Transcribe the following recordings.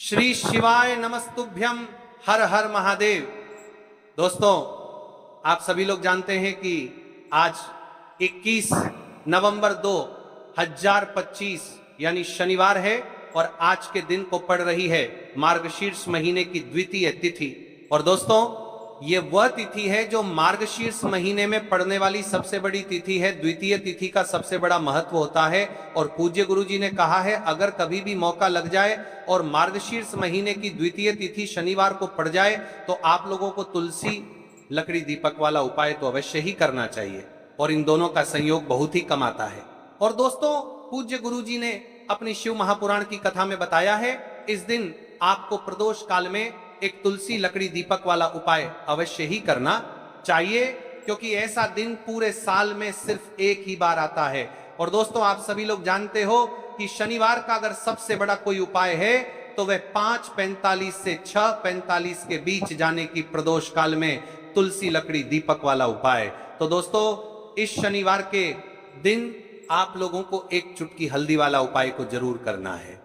श्री शिवाय नमस्तुभ्यम। हर हर महादेव। दोस्तों, आप सभी लोग जानते हैं कि आज 21 नवंबर 2025 यानी शनिवार है और आज के दिन को पड़ रही है मार्गशीर्ष महीने की द्वितीय तिथि। और दोस्तों, ये वह तिथि है जो मार्गशीर्ष महीने में पड़ने वाली सबसे बड़ी तिथि है। द्वितीय तिथि का सबसे बड़ा महत्व होता है और पूज्य गुरु जी ने कहा है, अगर कभी भी मौका लग जाए और मार्गशीर्ष महीने की द्वितीय तिथि शनिवार को पड़ जाए तो आप लोगों को तुलसी लकड़ी दीपक वाला उपाय तो अवश्य ही करना चाहिए और इन दोनों का संयोग बहुत ही कम आता है। और दोस्तों, पूज्य गुरु जी ने अपनी शिव महापुराण की कथा में बताया है, इस दिन आपको प्रदोष काल में एक तुलसी लकड़ी दीपक वाला उपाय अवश्य ही करना चाहिए, क्योंकि ऐसा दिन पूरे साल में सिर्फ एक ही बार आता है। और दोस्तों, आप सभी लोग जानते हो कि शनिवार का अगर सबसे बड़ा कोई उपाय है तो वह 5:45 से 6:45 के बीच जाने की प्रदोष काल में तुलसी लकड़ी दीपक वाला उपाय। तो दोस्तों, इस शनिवार के दिन आप लोगों को एक चुटकी हल्दी वाला उपाय को जरूर करना है।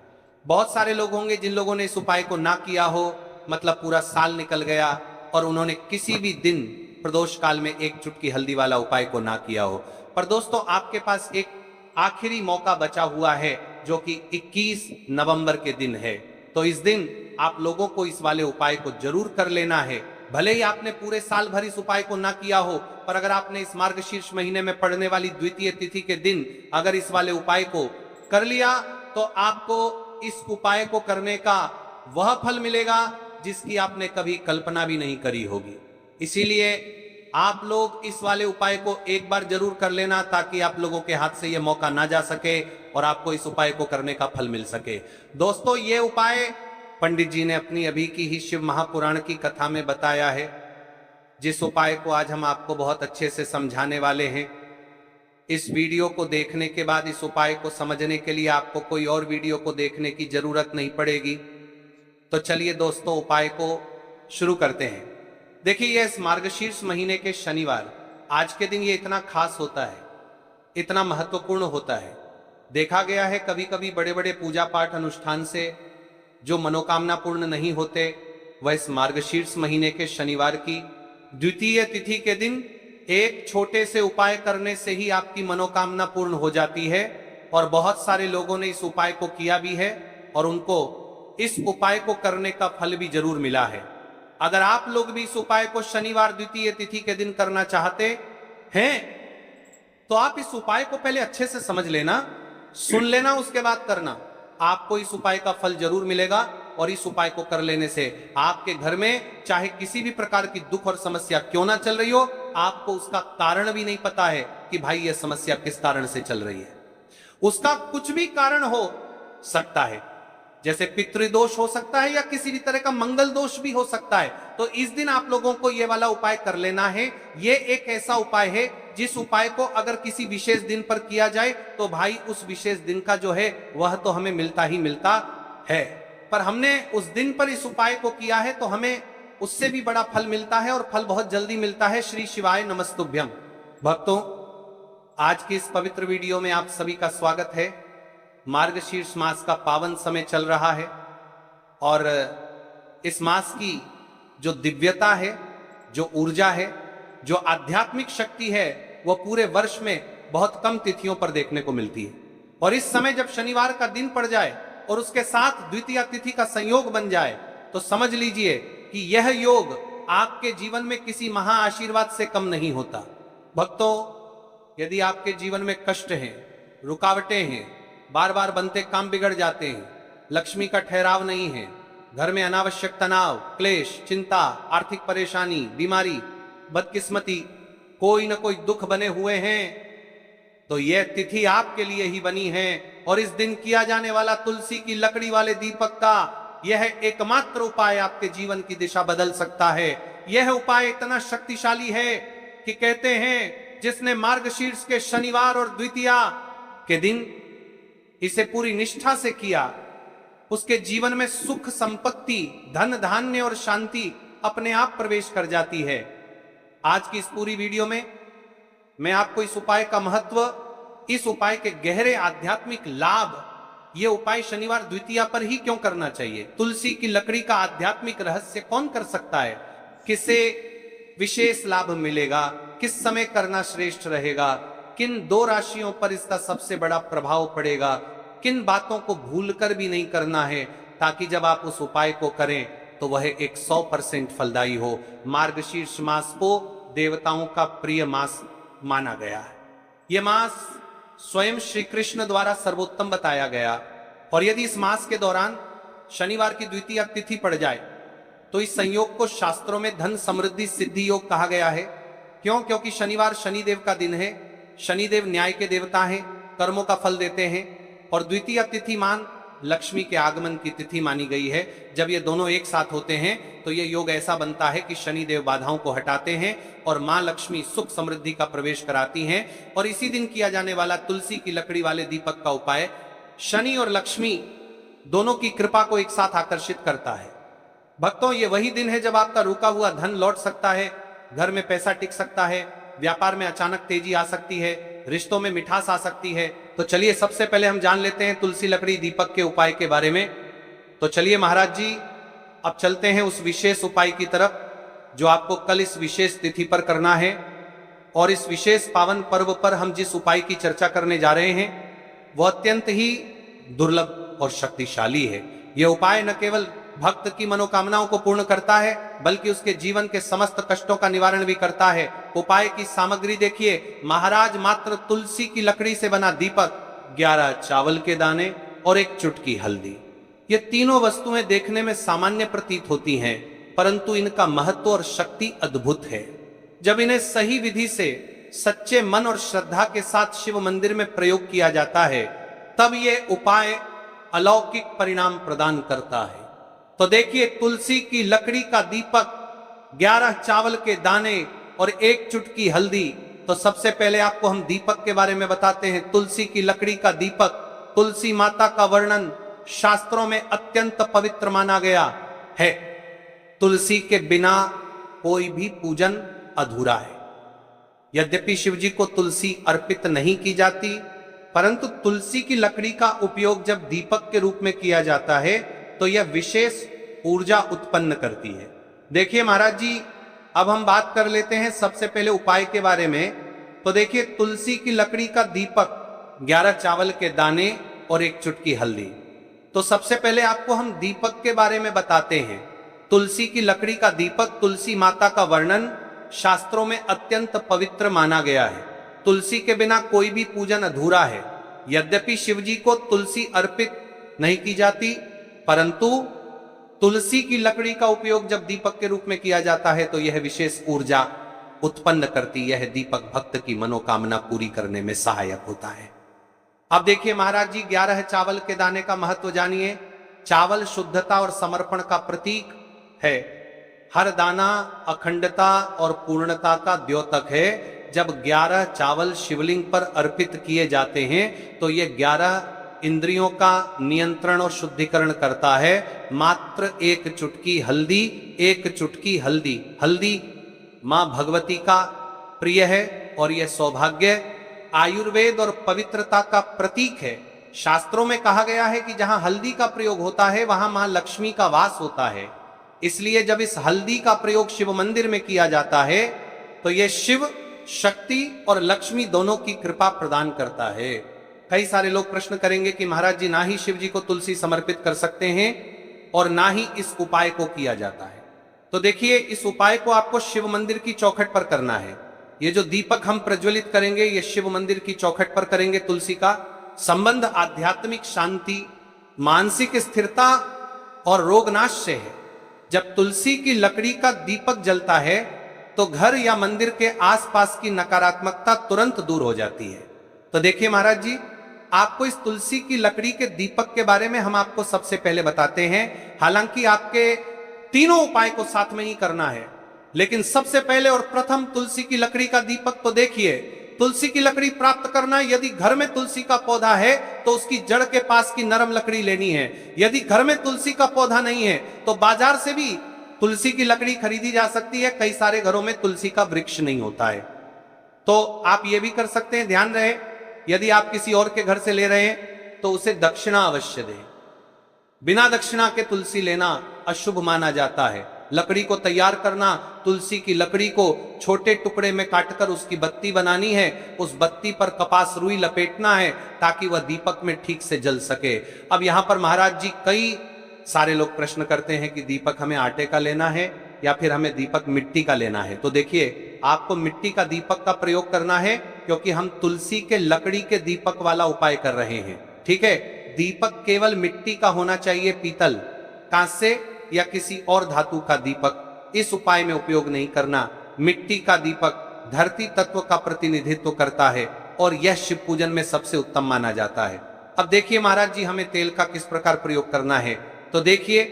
बहुत सारे लोग होंगे जिन लोगों ने इस उपाय को ना किया हो, मतलब पूरा साल निकल गया और उन्होंने किसी भी दिन प्रदोष काल में एक चुटकी हल्दी वाला उपाय को ना किया हो। पर दोस्तों, आपके पास एक आखिरी मौका बचा हुआ है जो कि 21 नवंबर के दिन है। तो इस दिन आप लोगों को इस वाले उपाय को जरूर कर लेना है। भले ही आपने पूरे साल भर इस उपाय को ना किया हो, पर अगर आपने इस मार्गशीर्ष महीने में पड़ने वाली द्वितीय तिथि के दिन अगर इस वाले उपाय को कर लिया तो आपको इस उपाय को करने का वह फल मिलेगा जिसकी आपने कभी कल्पना भी नहीं करी होगी। इसीलिए आप लोग इस वाले उपाय को एक बार जरूर कर लेना, ताकि आप लोगों के हाथ से यह मौका ना जा सके और आपको इस उपाय को करने का फल मिल सके। दोस्तों, ये उपाय पंडित जी ने अपनी अभी की ही शिव महापुराण की कथा में बताया है, जिस उपाय को आज हम आपको बहुत अच्छे से समझाने वाले हैं। इस वीडियो को देखने के बाद इस उपाय को समझने के लिए आपको कोई और वीडियो को देखने की जरूरत नहीं पड़ेगी। तो चलिए दोस्तों, उपाय को शुरू करते हैं। देखिए, ये इस मार्गशीर्ष महीने के शनिवार आज के दिन ये इतना खास होता है, इतना महत्वपूर्ण होता है। देखा गया है कभी कभी बड़े बड़े पूजा पाठ अनुष्ठान से जो मनोकामना पूर्ण नहीं होते, वह इस मार्गशीर्ष महीने के शनिवार की द्वितीय तिथि के दिन एक छोटे से उपाय करने से ही आपकी मनोकामना पूर्ण हो जाती है। और बहुत सारे लोगों ने इस उपाय को किया भी है और उनको इस उपाय को करने का फल भी जरूर मिला है। अगर आप लोग भी इस उपाय को शनिवार द्वितीय तिथि के दिन करना चाहते हैं तो आप इस उपाय को पहले अच्छे से समझ लेना, सुन लेना, उसके बाद करना। आपको इस उपाय का फल जरूर मिलेगा और इस उपाय को कर लेने से आपके घर में चाहे किसी भी प्रकार की दुख और समस्या क्यों ना चल रही हो, आपको उसका कारण भी नहीं पता है कि भाई यह समस्या किस कारण से चल रही है। उसका कुछ भी कारण हो सकता है, जैसे पितृदोष हो सकता है या किसी भी तरह का मंगल दोष भी हो सकता है। तो इस दिन आप लोगों को यह वाला उपाय कर लेना है। यह एक ऐसा उपाय है जिस उपाय को अगर किसी विशेष दिन पर किया जाए तो भाई उस विशेष दिन का जो है वह तो हमें मिलता ही मिलता है। पर हमने उस दिन पर इस उपाय को किया है तो हमें उससे भी बड़ा फल मिलता है और फल बहुत जल्दी मिलता है। श्री शिवाय नमस्तुभ्यम। भक्तों, आज की इस पवित्र वीडियो में आप सभी का स्वागत है। मार्गशीर्ष मास का पावन समय चल रहा है और इस मास की जो दिव्यता है, जो ऊर्जा है, जो आध्यात्मिक शक्ति है, वह पूरे वर्ष में बहुत कम तिथियों पर देखने को मिलती है। और इस समय जब शनिवार का दिन पड़ जाए और उसके साथ द्वितीय तिथि का संयोग बन जाए तो समझ लीजिए कि यह योग आपके जीवन में किसी महा आशीर्वाद से कम नहीं होता। भक्तों, यदि आपके जीवन में कष्ट हैं, रुकावटें हैं, बार बार बनते काम बिगड़ जाते हैं, लक्ष्मी का ठहराव नहीं है, घर में अनावश्यक तनाव, क्लेश, चिंता, आर्थिक परेशानी, बीमारी, बदकिस्मती, कोई न कोई दुख बने हुए हैं, तो यह तिथि आपके लिए ही बनी है। और इस दिन किया जाने वाला तुलसी की लकड़ी वाले दीपक का यह एकमात्र उपाय आपके जीवन की दिशा बदल सकता है। यह उपाय इतना शक्तिशाली है कि कहते हैं जिसने मार्गशीर्ष के शनिवार और द्वितीया के दिन इसे पूरी निष्ठा से किया, उसके जीवन में सुख, संपत्ति, धन धान्य और शांति अपने आप प्रवेश कर जाती है। आज की इस पूरी वीडियो में मैं आपको इस उपाय का महत्व, इस उपाय के गहरे आध्यात्मिक लाभ ये उपाय शनिवार द्वितीया पर ही क्यों करना चाहिए? तुलसी की लकड़ी का आध्यात्मिक रहस्य कौन कर सकता है? किसे विशेष लाभ मिलेगा? किस समय करना श्रेष्ठ रहेगा? किन दो राशियों पर इसका सबसे बड़ा प्रभाव पड़ेगा? किन बातों को भूलकर भी नहीं करना है, ताकि जब आप उस उपाय को करें तो वह एक 100% फलदायी हो। मार्गशीर्ष मास को देवताओं का प्रिय मास माना गया है। यह मास स्वयं श्री कृष्ण द्वारा सर्वोत्तम बताया गया, और यदि इस मास के दौरान शनिवार की द्वितीय तिथि पड़ जाए तो इस संयोग को शास्त्रों में धन समृद्धि सिद्धि योग कहा गया है। क्यों? क्योंकि शनिवार शनिदेव का दिन है। शनिदेव न्याय के देवता हैं, कर्मों का फल देते हैं, और द्वितीय तिथि मान लक्ष्मी के आगमन की तिथि मानी गई है। जब ये दोनों एक साथ होते हैं तो ये योग ऐसा बनता है कि शनिदेव बाधाओं को हटाते हैं और मां लक्ष्मी सुख समृद्धि का प्रवेश कराती हैं। और इसी दिन किया जाने वाला तुलसी की लकड़ी वाले दीपक का उपाय शनि और लक्ष्मी दोनों की कृपा को एक साथ आकर्षित करता है। भक्तों, ये वही दिन है जब आपका रुका हुआ धन लौट सकता है, घर में पैसा टिक सकता है, व्यापार में अचानक तेजी आ सकती है, रिश्तों में मिठास आ सकती है। तो चलिए सबसे पहले हम जान लेते हैं तुलसी लकड़ी दीपक के उपाय के बारे में। तो चलिए महाराज जी, अब चलते हैं उस विशेष उपाय की तरफ जो आपको कल इस विशेष तिथि पर करना है। और इस विशेष पावन पर्व पर हम जिस उपाय की चर्चा करने जा रहे हैं वह अत्यंत ही दुर्लभ और शक्तिशाली है। यह उपाय न केवल भक्त की मनोकामनाओं को पूर्ण करता है बल्कि उसके जीवन के समस्त कष्टों का निवारण भी करता है। उपाय की सामग्री देखिए महाराज, मात्र तुलसी की लकड़ी से बना दीपक, 11 चावल के दाने और एक चुटकी हल्दी। ये तीनों वस्तुएं देखने में सामान्य प्रतीत होती हैं, परंतु इनका महत्व और शक्ति अद्भुत है। जब इन्हें सही विधि से सच्चे मन और श्रद्धा के साथ शिव मंदिर में प्रयोग किया जाता है तब ये उपाय अलौकिक परिणाम प्रदान करता है। तो देखिए, तुलसी की लकड़ी का दीपक, 11 चावल के दाने और एक चुटकी हल्दी। तो सबसे पहले आपको हम दीपक के बारे में बताते हैं। तुलसी की लकड़ी का दीपक, तुलसी माता का वर्णन शास्त्रों में अत्यंत पवित्र माना गया है। तुलसी के बिना कोई भी पूजन अधूरा है। यद्यपि शिव जी को तुलसी अर्पित नहीं की जाती, परंतु तुलसी की लकड़ी का उपयोग जब दीपक के रूप में किया जाता है तो यह विशेष ऊर्जा उत्पन्न करती है। देखिए महाराज जी, अब हम बात कर लेते हैं सबसे पहले उपाय के बारे में। तो देखिए, तुलसी की लकड़ी का दीपक, 11 चावल के दाने और एक चुटकी हल्दी। तो सबसे पहले आपको हम दीपक के बारे में बताते हैं। तुलसी की लकड़ी का दीपक, तुलसी माता का वर्णन शास्त्रों में अत्यंत पवित्र माना गया है। तुलसी के बिना कोई भी पूजन अधूरा है। यद्यपि शिव जी को तुलसी अर्पित नहीं की जाती, परंतु तुलसी की लकड़ी का उपयोग जब दीपक के रूप में किया जाता है तो यह विशेष ऊर्जा उत्पन्न करती। यह दीपक भक्त की मनोकामना पूरी करने में सहायक होता है। अब देखिए महाराज जी, 11 चावल के दाने का महत्व जानिए। चावल शुद्धता और समर्पण का प्रतीक है। हर दाना अखंडता और पूर्णता का द्योतक है। जब 11 चावल शिवलिंग पर अर्पित किए जाते हैं तो ये 11 इंद्रियों का नियंत्रण और शुद्धिकरण करता है। मात्र एक चुटकी हल्दी, एक चुटकी हल्दी, हल्दी मां भगवती का प्रिय है और यह सौभाग्य, आयुर्वेद और पवित्रता का प्रतीक है। शास्त्रों में कहा गया है कि जहां हल्दी का प्रयोग होता है वहां मां लक्ष्मी का वास होता है। इसलिए जब इस हल्दी का प्रयोग शिव मंदिर में किया जाता है तो यह शिव, शक्ति और लक्ष्मी दोनों की कृपा प्रदान करता है। कई सारे लोग प्रश्न करेंगे कि महाराज जी, ना ही शिव जी को तुलसी समर्पित कर सकते हैं और ना ही इस उपाय को किया जाता है। तो देखिए, इस उपाय को आपको शिव मंदिर की चौखट पर करना है। ये जो दीपक हम प्रज्वलित करेंगे ये शिव मंदिर की चौखट पर करेंगे। तुलसी का संबंध आध्यात्मिक शांति, मानसिक स्थिरता और रोगनाश से है। जब तुलसी की लकड़ी का दीपक जलता है तो घर या मंदिर के आसपास की नकारात्मकता तुरंत दूर हो जाती है। तो देखिए महाराज जी, आपको इस तुलसी की लकड़ी के दीपक के बारे में हम आपको सबसे पहले बताते हैं। हालांकि आपके तीनों उपाय को साथ में ही करना है, लेकिन सबसे पहले और प्रथम तुलसी की लकड़ी का दीपक। तो देखिए, तुलसी की लकड़ी प्राप्त करना, यदि घर में तुलसी का पौधा है तो उसकी जड़ के पास की नरम लकड़ी लेनी है। यदि घर में तुलसी का पौधा नहीं है तो बाजार से भी तुलसी की लकड़ी खरीदी जा सकती है। कई सारे घरों में तुलसी का वृक्ष नहीं होता है, तो आप ये भी कर सकते हैं। ध्यान रहे, यदि आप किसी और के घर से ले रहे हैं तो उसे दक्षिणा अवश्य दें। बिना दक्षिणा के तुलसी लेना अशुभ माना जाता है। लकड़ी को तैयार करना, तुलसी की लकड़ी को छोटे टुकड़े में काटकर उसकी बत्ती बनानी है, उस बत्ती पर कपास रुई लपेटना है ताकि वह दीपक में ठीक से जल सके। अब यहां पर महाराज जी कई सारे लोग प्रश्न करते हैं कि दीपक हमें आटे का लेना है या फिर हमें दीपक मिट्टी का लेना है। तो देखिए, आपको मिट्टी का दीपक का प्रयोग करना है क्योंकि हम तुलसी के लकड़ी के दीपक वाला उपाय कर रहे हैं। ठीक है, दीपक केवल मिट्टी का होना चाहिए, पीतल, कांसे या किसी और धातु का दीपक इस उपाय में उपयोग नहीं करना। मिट्टी का दीपक धरती तत्व का प्रतिनिधित्व करता है और यह शिव पूजन में सबसे उत्तम माना जाता है। अब देखिए महाराज जी, हमें तेल का किस प्रकार प्रयोग करना है। तो देखिए,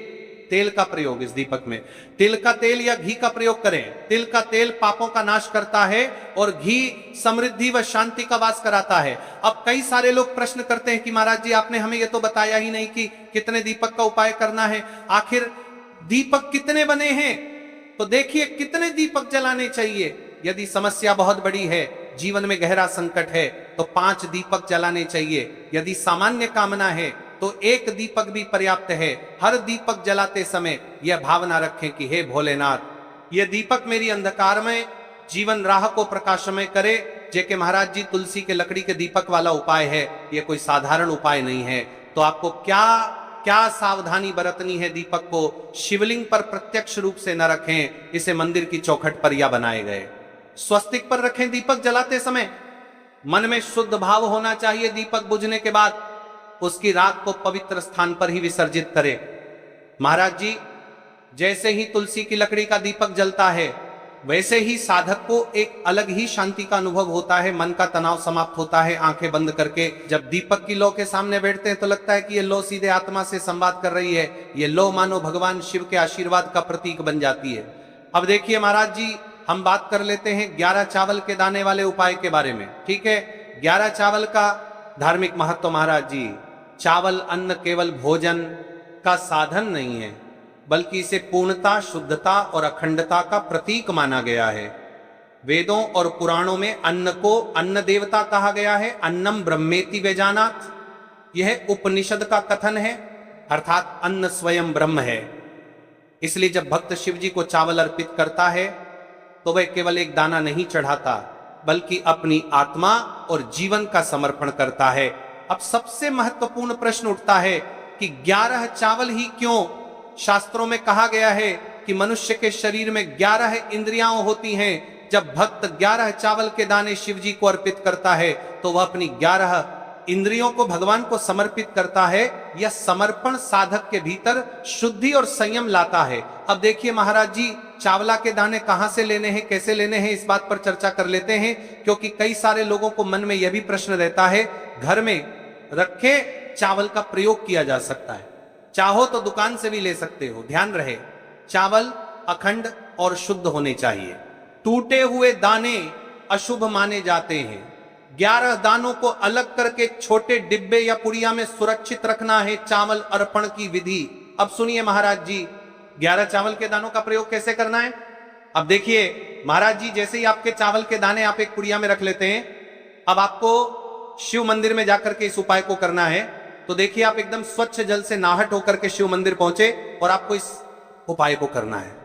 तेल का प्रयोग इस दीपक में तिल का तेल या घी का प्रयोग करें। तिल का तेल पापों का नाश करता है और घी समृद्धि व शांति का वास कराता है। अब कई सारे लोग प्रश्न करते हैं कि महाराज जी आपने हमें यह तो बताया ही नहीं कि कितने दीपक का उपाय करना है, आखिर दीपक कितने बने हैं। तो देखिए, कितने दीपक जलाने चाहिए। यदि समस्या बहुत बड़ी है, जीवन में गहरा संकट है, तो 5 दीपक जलाने चाहिए। यदि सामान्य कामना है तो 1 दीपक भी पर्याप्त है। हर दीपक जलाते समय यह भावना रखें कि हे भोलेनाथ, यह दीपक मेरी अंधकारमय जीवन राह को प्रकाशमय करे। जेके महाराज जी, तुलसी के लकड़ी के दीपक वाला उपाय है, यह कोई साधारण उपाय नहीं है। तो आपको क्या सावधानी बरतनी है। दीपक को शिवलिंग पर प्रत्यक्ष रूप से न रखें, इसे मंदिर की चौखट पर या बनाए गए स्वस्तिक पर रखें। दीपक जलाते समय मन में शुद्ध भाव होना चाहिए। दीपक बुझने के बाद उसकी राख को पवित्र स्थान पर ही विसर्जित करें। महाराज जी, जैसे ही तुलसी की लकड़ी का दीपक जलता है, वैसे ही साधक को एक अलग ही शांति का अनुभव होता है, मन का तनाव समाप्त होता है। आंखें बंद करके जब दीपक की लौ के सामने बैठते हैं तो लगता है कि ये लौ सीधे आत्मा से संवाद कर रही है। ये लौ मानो भगवान शिव के आशीर्वाद का प्रतीक बन जाती है। अब देखिए महाराज जी, हम बात कर लेते हैं 11 चावल के दाने वाले उपाय के बारे में। ठीक है, 11 चावल का धार्मिक महत्व। महाराज जी, चावल अन्न केवल भोजन का साधन नहीं है, बल्कि इसे पूर्णता, शुद्धता और अखंडता का प्रतीक माना गया है। वेदों और पुराणों में अन्न को अन्न देवता कहा गया है। अन्नम ब्रह्मेति वेजानात, यह उपनिषद का कथन है, अर्थात अन्न स्वयं ब्रह्म है। इसलिए जब भक्त शिव जी को चावल अर्पित करता है तो वह केवल एक दाना नहीं चढ़ाता, बल्कि अपनी आत्मा और जीवन का समर्पण करता है। अब सबसे महत्वपूर्ण प्रश्न उठता है कि 11 चावल ही क्यों। शास्त्रों में कहा गया है कि मनुष्य के शरीर में 11 इंद्रियां होती हैं। जब भक्त 11 चावल के दाने शिव जी को अर्पित करता है तो वह अपनी 11 इंद्रियों को भगवान को समर्पित करता है। यह समर्पण साधक के भीतर शुद्धि और संयम लाता है। अब देखिए महाराज जी, चावला के दाने कहां से लेने हैं, कैसे लेने हैं, इस बात पर चर्चा कर लेते हैं, क्योंकि कई सारे लोगों को मन में यह भी प्रश्न रहता है। घर में रखे चावल का प्रयोग किया जा सकता है, चाहो तो दुकान से भी ले सकते हो। ध्यान रहे, चावल अखंड और शुद्ध होने चाहिए। टूटे हुए दाने अशुभ माने जाते हैं। 11 दानों को अलग करके छोटे डिब्बे या पुड़िया में सुरक्षित रखना है चावल अर्पण की विधि। अब सुनिए महाराज जी, 11 चावल के दानों का प्रयोग कैसे करना है। अब देखिए महाराज जी, जैसे ही आपके चावल के दाने आप एक पुड़िया में रख लेते हैं, अब आपको शिव मंदिर में जाकर के इस उपाय को करना है। तो देखिए, आप एकदम स्वच्छ जल से नाहट होकर के शिव मंदिर पहुंचे और आपको इस उपाय को करना है।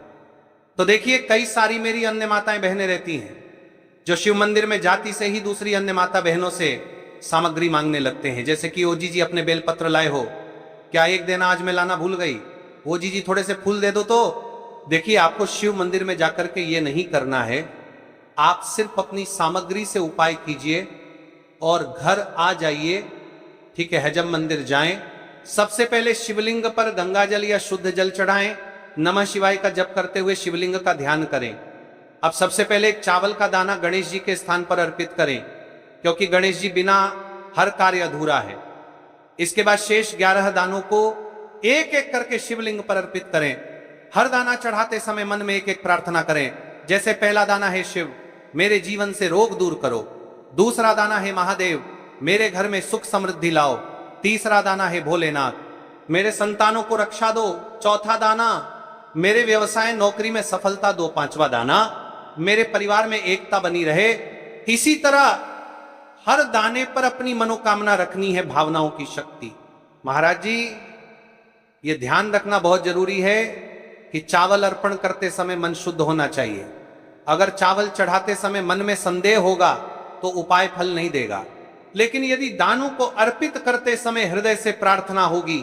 तो देखिए, कई सारी मेरी अन्य माताएं बहनें रहती हैं जो शिव मंदिर में जाती से ही दूसरी अन्य माता बहनों से सामग्री मांगने लगते हैं। जैसे कि ओ जी अपने बेलपत्र लाए हो, क्या एक देना आज मैं लाना भूल गई, ओ जी थोड़े से फूल दे दो। तो देखिए, आपको शिव मंदिर में जाकर के ये नहीं करना है। आप सिर्फ अपनी सामग्री से उपाय कीजिए और घर आ जाइए। ठीक है, हजम मंदिर जाएं, सबसे पहले शिवलिंग पर गंगा जल या शुद्ध जल चढ़ाएं, नमः शिवाय का जप करते हुए शिवलिंग का ध्यान करें। अब सबसे पहले एक चावल का दाना गणेश जी के स्थान पर अर्पित करें, क्योंकि गणेश जी बिना हर कार्य अधूरा है। इसके बाद शेष 11 दानों को एक एक करके शिवलिंग पर अर्पित करें। हर दाना चढ़ाते समय मन में एक एक प्रार्थना करें। जैसे पहला दाना है शिव, मेरे जीवन से रोग दूर करो। दूसरा दाना है महादेव, मेरे घर में सुख समृद्धि लाओ। तीसरा दाना है भोलेनाथ, मेरे संतानों को रक्षा दो। चौथा दाना, मेरे व्यवसाय नौकरी में सफलता दो। पांचवा दाना, मेरे परिवार में एकता बनी रहे। इसी तरह हर दाने पर अपनी मनोकामना रखनी है, भावनाओं की शक्ति। महाराज जी, ये ध्यान रखना बहुत जरूरी है कि चावल अर्पण करते समय मन शुद्ध होना चाहिए। अगर चावल चढ़ाते समय मन में संदेह होगा तो उपाय फल नहीं देगा, लेकिन यदि दानों को अर्पित करते समय हृदय से प्रार्थना होगी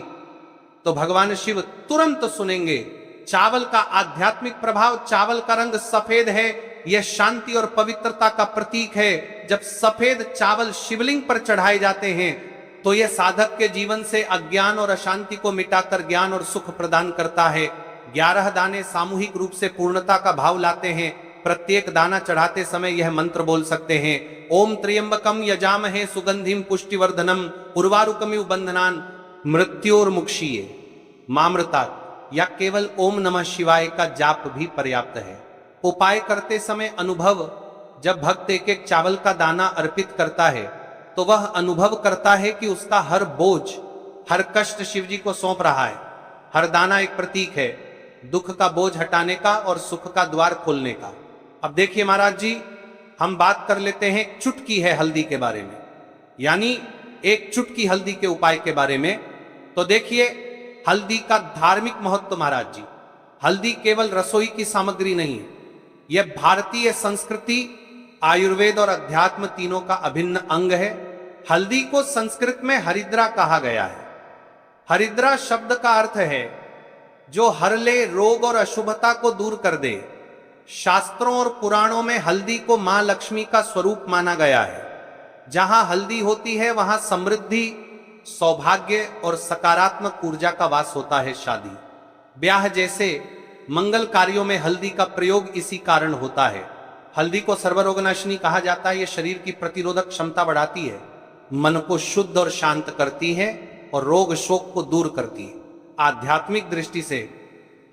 तो भगवान शिव तुरंत सुनेंगे। चावल का आध्यात्मिक प्रभाव, चावल का रंग सफेद है, यह शांति और पवित्रता का प्रतीक है। जब सफेद चावल शिवलिंग पर चढ़ाए जाते हैं तो यह साधक के जीवन से अज्ञान और अशांति को मिटाकर ज्ञान और सुख प्रदान करता है। 11 दाने सामूहिक रूप से पूर्णता का भाव लाते हैं। प्रत्येक दाना चढ़ाते समय यह मंत्र बोल सकते हैं, ओम त्र्यंबकम यजामहे सुगंधिम पुष्टिवर्धनम उर्वारुकमिव बंधनान मृत्योर्मुक्षीये मामृतात्, या केवल ओम नमः शिवाय का जाप भी पर्याप्त है। उपाय करते समय अनुभव, जब भक्त एक एक चावल का दाना अर्पित करता है तो वह अनुभव करता है कि उसका हर बोझ, हर कष्ट शिव जी को सौंप रहा है। हर दाना एक प्रतीक है दुख का बोझ हटाने का और सुख का द्वार खोलने का। अब देखिए महाराज जी, हम बात कर लेते हैं चुटकी है हल्दी के बारे में, यानी एक चुटकी हल्दी के उपाय के बारे में। तो देखिए हल्दी का धार्मिक महत्व महाराज जी, हल्दी केवल रसोई की सामग्री नहीं है, यह भारतीय संस्कृति, आयुर्वेद और अध्यात्म तीनों का अभिन्न अंग है। हल्दी को संस्कृत में हरिद्रा कहा गया है। हरिद्रा शब्द का अर्थ है जो हर ले, रोग और अशुभता को दूर कर दे। शास्त्रों और पुराणों में हल्दी को मां लक्ष्मी का स्वरूप माना गया है। जहां हल्दी होती है वहां समृद्धि, सौभाग्य और सकारात्मक ऊर्जा का वास होता है। शादी ब्याह जैसे मंगल कार्यों में हल्दी का प्रयोग इसी कारण होता है। हल्दी को सर्वरोगनाशिनी कहा जाता है। यह शरीर की प्रतिरोधक क्षमता बढ़ाती है, मन को शुद्ध और शांत करती है और रोग शोक को दूर करती है। आध्यात्मिक दृष्टि से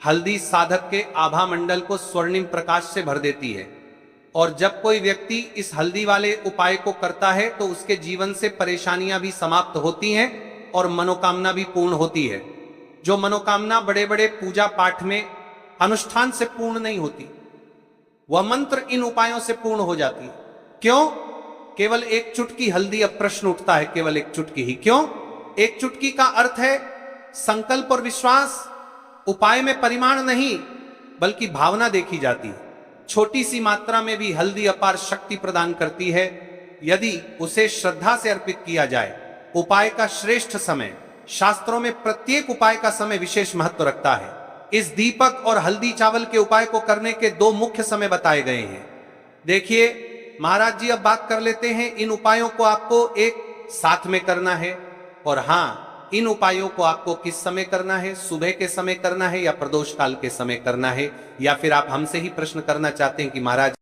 हल्दी साधक के आभा मंडल को स्वर्णिम प्रकाश से भर देती है, और जब कोई व्यक्ति इस हल्दी वाले उपाय को करता है तो उसके जीवन से परेशानियां भी समाप्त होती हैं और मनोकामना भी पूर्ण होती है। जो मनोकामना बड़े बड़े पूजा पाठ में अनुष्ठान से पूर्ण नहीं होती, वह मंत्र इन उपायों से पूर्ण हो जाती है। क्यों? केवल एक चुटकी हल्दी। अब प्रश्न उठता है, केवल एक चुटकी ही क्यों? एक चुटकी का अर्थ है संकल्प और विश्वास। उपाय में परिमाण नहीं बल्कि भावना देखी जाती है। छोटी सी मात्रा में भी हल्दी अपार शक्ति प्रदान करती है यदि उसे श्रद्धा से अर्पित किया जाए। उपाय का श्रेष्ठ समय, शास्त्रों में प्रत्येक उपाय का समय विशेष महत्व रखता है। इस दीपक और हल्दी चावल के उपाय को करने के 2 मुख्य समय बताए गए हैं। देखिए महाराज जी, अब बात कर लेते हैं इन उपायों को आपको एक साथ में करना है, और हाँ, इन उपायों को आपको किस समय करना है, सुबह के समय करना है या प्रदोष काल के समय करना है, या फिर आप हमसे ही प्रश्न करना चाहते हैं कि महाराज